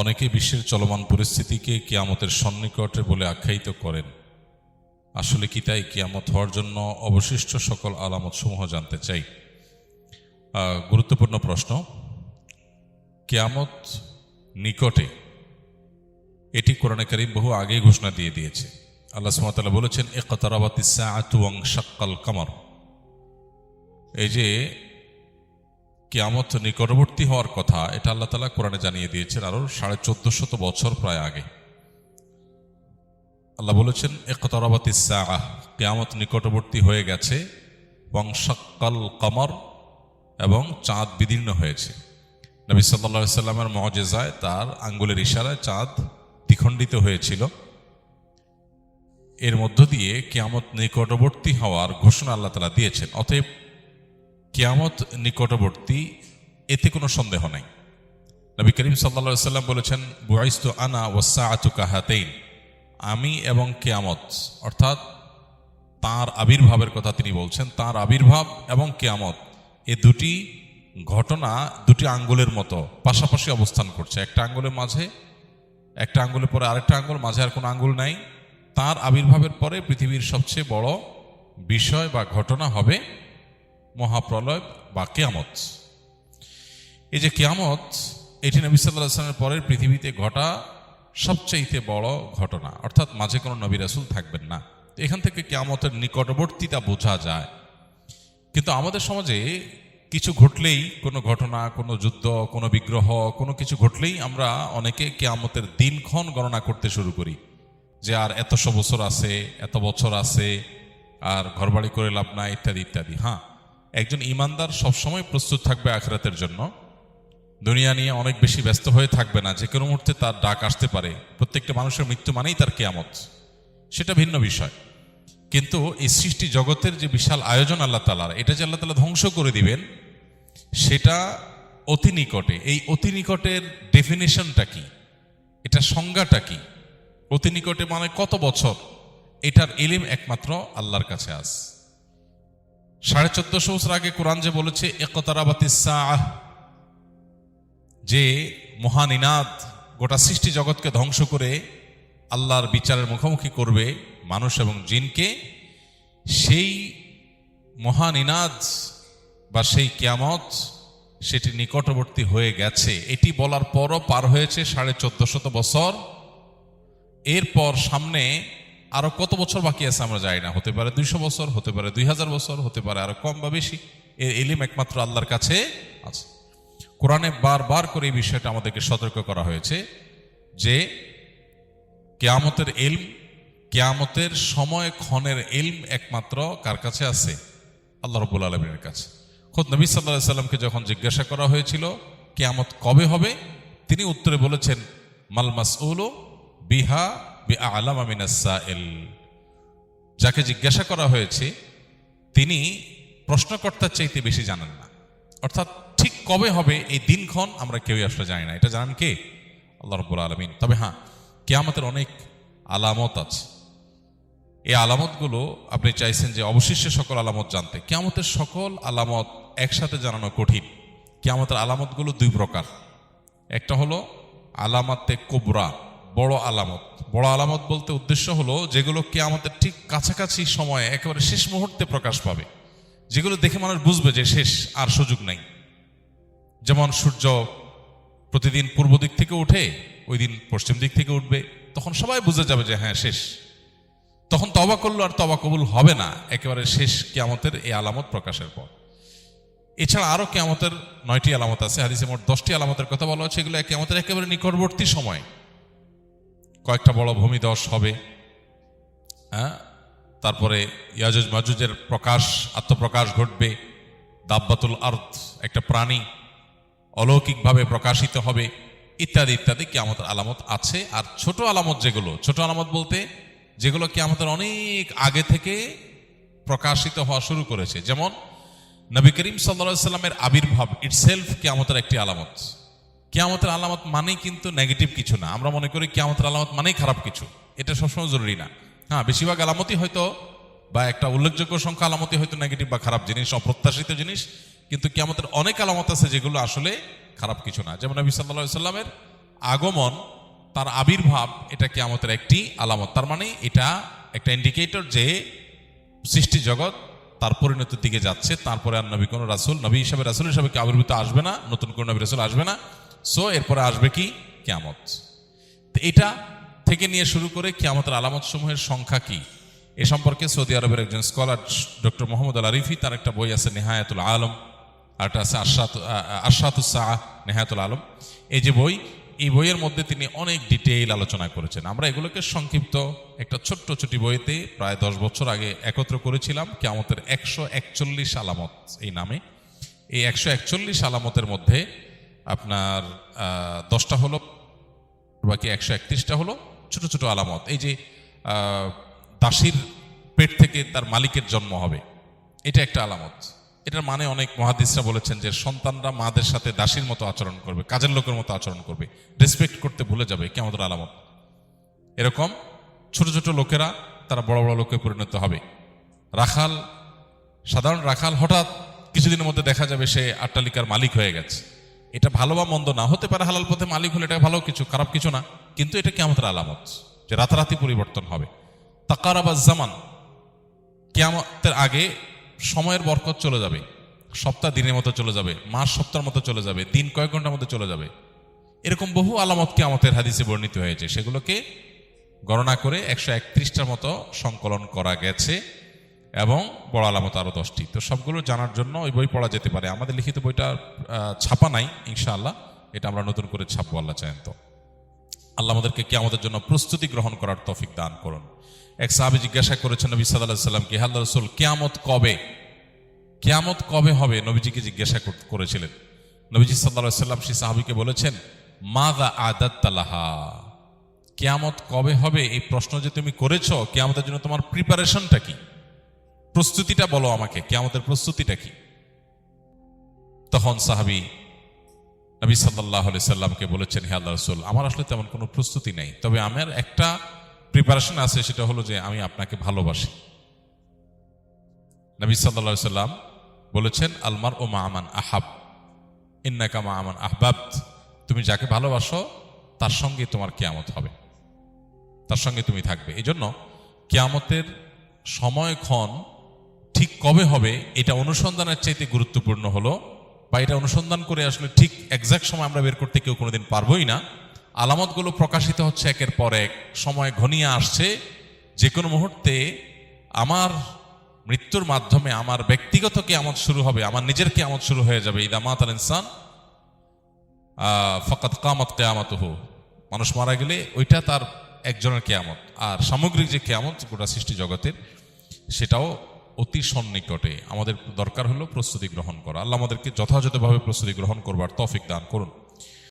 অনেকে বিশ্বের চলমান পরিস্থিতিকে কিয়ামতের সন্নিকটে বলে আখ্যায়িত করেন। আসলে কি তাই? কিয়ামত হওয়ার জন্য অবশিষ্ট সকল আলামতসমূহ জানতে চাই। গুরুত্বপূর্ণ প্রশ্ন। কিয়ামত নিকটে, এটি কোরআনে কারীম বহু আগেই ঘোষণা দিয়ে দিয়েছে। আল্লাহ সুবহানাহু ওয়া তাআলা বলেছেন, ইকতারাবাতিস সাআতু ওয়ানশাক্কাল কামার। এই যে কিয়ামত নিকটবর্তী হওয়ার কথা, এটা আল্লাহ তাআলা কোরআনে জানিয়ে দিয়েছেন আরো 1450 বছর প্রায় আগে। আল্লাহ বলেছেন, ইকতারাবাতিস সাআহ, কিয়ামত নিকটবর্তী হয়ে গেছে, ওয়ানশাক্কাল কামার, এবং চাঁদ বিদীর্ণ হয়েছে। নবী সাল্লাল্লাহু আলাইহি সাল্লামের মুআজিজায় তার আঙ্গুলের ইশারায় চাঁদ দ্বিখণ্ডিত হয়েছিল। এর মধ্য দিয়ে কিয়ামত নিকটবর্তী হওয়ার ঘোষণা আল্লাহ তাআলা দিয়েছেন। অতএব কিয়ামত নিকটবর্তী, এতে কোনো সন্দেহ নাই। নবী করিম সাল্লাল্লাহু আলাইহি সাল্লাম বলেছেন, বুআইসতু আনা ওয়াস-সাআতু কাহাতাইন, আমি এবং কিয়ামত, অর্থাৎ তাঁর আবির্ভাবের কথা তিনি বলছেন। তাঁর আবির্ভাব এবং কিয়ামত, এ দুটি ঘটনা দুটি আঙ্গুলের মতো পাশাপাশি অবস্থান করছে। একটা আঙ্গুলের মাঝে, একটা আঙ্গুলের পরে আরেকটা আঙ্গুল, মাঝে আর কোনো আঙ্গুল নাই। তাঁর আবির্ভাবের পরে পৃথিবীর সবচেয়ে বড় বিষয় বা ঘটনা হবে মহাপ্রলয় বা কিয়ামত। এই যে কিয়ামত, এটি নবী সাল্লাল্লাহু আলাইহি ওয়াসাল্লামের পরের পৃথিবীতে ঘটা সবচাইতে বড় ঘটনা, অর্থাৎ মাঝে কোনো নবী রাসূল থাকবেন না। এখান থেকে কিয়ামতের নিকটবর্তীতা বোঝা যায়। কিন্তু আমাদের সমাজে কিছু ঘটলেই, কোনো ঘটনা, কোনো যুদ্ধ, কোনো বিগ্রহ, কোনো কিছু ঘটলেই আমরা অনেকে কিয়ামতের দিনক্ষণ গণনা করতে শুরু করি, যে আর এতশো বছর আছে, এত বছর আছে, আর ঘরবাড়ি করে লাভ নাই, ইত্যাদি ইত্যাদি। হ্যাঁ, একজন ঈমানদার সবসময় প্রস্তুত থাকবে আখিরাতের জন্য। দুনিয়া নিয়ে অনেক বেশি ব্যস্ত হয়ে থাকবে না। যে কোনো মুহূর্তে তার ডাক আসতে পারে। প্রত্যেকটা মানুষের মৃত্যু মানেই তার কিয়ামত, সেটা ভিন্ন বিষয়। কিন্তু এই সৃষ্টি জগতের যে বিশাল আয়োজন আল্লাহ তাআলার, এটা যে আল্লাহ তাআলা ধ্বংস করে দিবেন, সেটা অতি নিকটে। এই অতি নিকটের ডেফিনেশনটা কি, এটা সংজ্ঞাটা কি? অতি নিকটে মানে কত বছর? এটার ইলম একমাত্র আল্লাহর কাছে আছে। 1450 বছর আগে কোরআন যে বলেছে ইকতারাবাতিস সাআহ, যে মহানিনাদ গোটা সৃষ্টি জগৎকে ধ্বংস করে আল্লাহর বিচারের মুখোমুখি করবে মানুষ এবং জিনকে, সেই মহানিনাদ বা সেই কিয়ামত, সেটি নিকটবর্তী হয়ে গেছে। এটি বলার পরও পার হয়েছে 1450 বছর। এরপর সামনে আরো কত বছর বাকি আছে আমরা জানি না। হতে পারে 200 বছর, হতে পারে 2000 বছর, হতে পারে আরো কম বা বেশি। এর ইলম একমাত্র আল্লাহর কাছে আছে। কোরআনে বারবার করে এই বিষয়টা আমাদেরকে সতর্ক করা হয়েছে যে কিয়ামতের ইলম, কিয়ামতের সময় ক্ষণের ইলম একমাত্র কার কাছে আছে? আল্লাহ রাব্বুল আলামিনের কাছে। খোদ নবী সাল্লাল্লাহু আলাইহি সাল্লামকে যখন জিজ্ঞাসা করা হয়েছিল কিয়ামত কবে হবে, তিনি উত্তরে বলেছেন, মাল মাসউলু বিহা বিআলামা মিনাস সাইল। যাকে জিজ্ঞাসা করা হয়েছে তিনি প্রশ্নকর্তার চাইতে বেশি জানেন না। অর্থাৎ ঠিক কবে হবে এই দিনক্ষণ আমরা কেউই আসলে জানি না। এটা জানেন কে? আল্লাহ রাব্বুল আলামিন। তবে হ্যাঁ, কিয়ামতের অনেক আলামত আছে। এই আলামতগুলো আপনি চাইছেন যে অবশিষ্ট সকল আলামত জানতে। কিয়ামতের সকল আলামত একসাথে জানানো কঠিন। কিয়ামতের আলামতগুলো দুই প্রকার। একটা হলো আলামাতে কুবরা, বড় আলামত। বড় আলামত বলতে উদ্দেশ্য হলো যেগুলো কিয়ামতের ঠিক কাছাকাছি সময়ে একেবারে শেষ মুহূর্তে প্রকাশ পাবে, যেগুলো দেখে মানুষ বুঝবে যে শেষ, আর সুযোগ নাই। যেমন সূর্য প্রতিদিন পূর্ব দিক থেকে উঠে, ওই দিন পশ্চিম দিক থেকে উঠবে, তখন সবাই বুঝে যাবে যে হ্যাঁ শেষ। তখন তওবা করলো আর তওবা কবুল হবে না, একেবারে শেষ কিয়ামতের এই আলামত প্রকাশের পর। এছাড়া আরো কিয়ামতের 9টি আলামত আছে। হাদিসে মোট 10টি আলামতের কথা বলা হচ্ছে। এগুলো কিয়ামতের একেবারে নিকটবর্তী সময়। কয়েকটা বড় ভূমিধস হবে, হ্যাঁ, তারপরে ইয়াজুজ মাজুজের প্রকাশ, আত্মপ্রকাশ ঘটবে। দাব্বাতুল আরদ, একটা প্রাণী অলৌকিকভাবে প্রকাশিত হবে, ইত্যাদি ইত্যাদি কিয়ামতের আলামত আছে। আর ছোট আলামত যেগুলো, ছোট আলামত বলতে যেগুলো কিয়ামতের অনেক আগে থেকে প্রকাশিত হওয়া শুরু করেছে, যেমন নবী করিম সাল্লাল্লাহু আলাইহি সাল্লামের আবির্ভাব ইটসেলফ কিয়ামতের একটি আলামত। কিয়ামতের আলামত মানেই কিন্তু নেগেটিভ কিছু না। আমরা মনে করি কিয়ামতের আলামত মানেই খারাপ কিছু। এটা সবসময় জরুরি না। হ্যাঁ, বেশিরভাগ আলামতই হয়তো, বা একটা উল্লেখযোগ্য সংখ্যা আলামতই হয়তো নেগেটিভ বা খারাপ জিনিস, অপ্রত্যাশিত জিনিস। কিন্তু কিয়ামতের অনেক আলামত আছে যেগুলো আসলে খারাপ কিছু না। যেমন নবী সাল্লাল্লাহু আলাইহি সাল্লামের আগমন, তার আবির্ভাব, এটা কিয়ামতের একটি আলামত। তার মানে এটা একটা ইন্ডিকেটর যে সৃষ্টি জগৎ তার পরিণতির দিকে যাচ্ছে। তারপরে আর নবী কোনো রাসূল, নবী হিসাবে রাসূল হিসাবে কি আবির্ভূত আসবে না, নতুন কোনো নবী রাসূল আসবে না। সো এরপরে আসবে কি? কিয়ামত। তো এটা থেকে নিয়ে শুরু করে কিয়ামতের আলামত সমূহের সংখ্যা কি, এ সম্পর্কে সৌদি আরবের একজন স্কলার ডক্টর মোহাম্মদ আল আরিফি, তার একটা বই আছে নেহায়াতুল আলম, আর একটা আছে আশরাতুস সাআহ নেহায়াতুল আলম। এই যে বই, এই বইয়ের মধ্যে তিনি অনেক ডিটেইল আলোচনা করেছেন। আমরা এগুলোকে সংক্ষিপ্ত একটা ছোট্ট ছোটি বইতে প্রায় 10 বছর আগে একত্র করেছিলাম, কিয়ামতের 141 আলামত এই নামে। এই 141 আলামতের মধ্যে আপনার 10টা হলো, বাকি 131টা হলো ছোট ছোট আলামত। এই যে দাসীর পেট থেকে তার মালিকের জন্ম হবে, এটা একটা আলামত। এটার মানে অনেক মুহাদ্দিসরা বলেছেন যে সন্তানরা মাদের সাথে দাসীর মতো আচরণ করবে, কাজের লোকের মতো আচরণ করবে, রেসপেক্ট করতে ভুলে যাবে, কিয়ামতের আলামত। এরকম ছোট ছোট লোকেরা তারা বড় বড় লোকে পরিণত হবে। রাখাল, সাধারণ রাখাল হঠাৎ কিছুদিনের মধ্যে দেখা যাবে সে অট্টালিকার মালিক হয়ে গেছে। এটা ভালো বা মন্দ না, হতে পারে হালাল পথে মালিক হলে এটা ভালো কিছু, খারাপ কিছু না, কিন্তু এটা কিয়ামতের আলামত যে রাতারাতি পরিবর্তন হবে। তাকারাবাজ জামান, কিয়ামতের আগে সময়ের বরকত চলে যাবে, সপ্তাহ দিনের মতো চলে যাবে, মাস সপ্তাহের মতো চলে যাবে, দিন কয়েক ঘন্টার মধ্যে চলে যাবে। এরকম বহু আলামত কিয়ামতের হাদিসে বর্ণিত হয়েছে। সেগুলোকে গণনা করে 131টার মতো সংকলন করা গেছে, এবং বড় আলামত আরো 10টি। তো সবগুলো জানার জন্য ওই বই পড়া যেতে পারে। আমাদের লিখিত বইটা ছাপা নাই, ইনশাআল্লাহ এটা আমরা নতুন করে ছাপবো, আল্লাহ চাহেন তো। আল্লাহ আমাদেরকে কিয়ামতের জন্য প্রস্তুতি গ্রহণ করার তৌফিক দান করুন। এক সাহাবী জিজ্ঞাসা করেছেন নবী সাল্লাল্লাহু আলাইহি ওয়াসাল্লামকে, হে আল্লাহর রাসূল, কিয়ামত কবে, কিয়ামত কবে হবে? নবীজিকে জিজ্ঞাসা করেছিলেন। নবীজি সাল্লাল্লাহু আলাইহি ওয়াসাল্লাম সেই সাহাবীকে বলেছেন, মাযা আদাত্তা লাহা, কিয়ামত কবে হবে এই প্রশ্ন যে তুমি করেছো, কিয়ামতের জন্য তোমার প্রিপারেশনটা কি, প্রস্তুতিটা বলো আমাকে, কিয়ামতের প্রস্তুতিটা কি? তখন সাহাবী নবী সাল্লাল্লাহু আলাইহি সাল্লামকে বলেছেন, হে আল্লাহর রাসূল, আমার আসলে তেমন কোনো প্রস্তুতি নাই, তবে আমার একটা প্রিপারেশন আছে, সেটা হলো যে আমি আপনাকে ভালোবাসি। নবী সাল্লাল্লাহু আলাইহি সাল্লাম বলেছেন, আলমার ও মা'মান আহাব ইন্নাকা মা'মান আহবাবত, তুমি যাকে ভালোবাসো তার সঙ্গে তোমার কিয়ামত হবে, তার সঙ্গে তুমি থাকবে। এই জন্য কিয়ামতের সময়ক্ষণ ঠিক কবে হবে এটা অনুসন্ধানের চাইতে গুরুত্বপূর্ণ হলো, বা এটা অনুসন্ধান করে আসলে ঠিক এক্সাক্ট সময় আমরা বের করতে কেউ কোনোদিন পারবোই না। আলামতগুলো প্রকাশিত হচ্ছে একের পর এক, সময় ঘনিয়ে আসছে। যে কোনো মুহূর্তে আমার মৃত্যুর মাধ্যমে আমার ব্যক্তিগত কিয়ামত শুরু হবে, আমার নিজের কিয়ামত শুরু হয়ে যাবে। ইদা মাতাল ইনসান ফাকাদ কামাত কিয়ামাতুহু, মানুষ মারা গেলে ওইটা তার একজনের কিয়ামত। আর সামগ্রিক যে কিয়ামত গোটা সৃষ্টি জগতের, সেটাও অতি সন্নিকটে। আমাদের দরকার হলো প্রস্তুতি গ্রহণ করা। আল্লাহ আমাদেরকে যথাযথভাবে প্রস্তুতি গ্রহণ করবার তৌফিক দান করুন।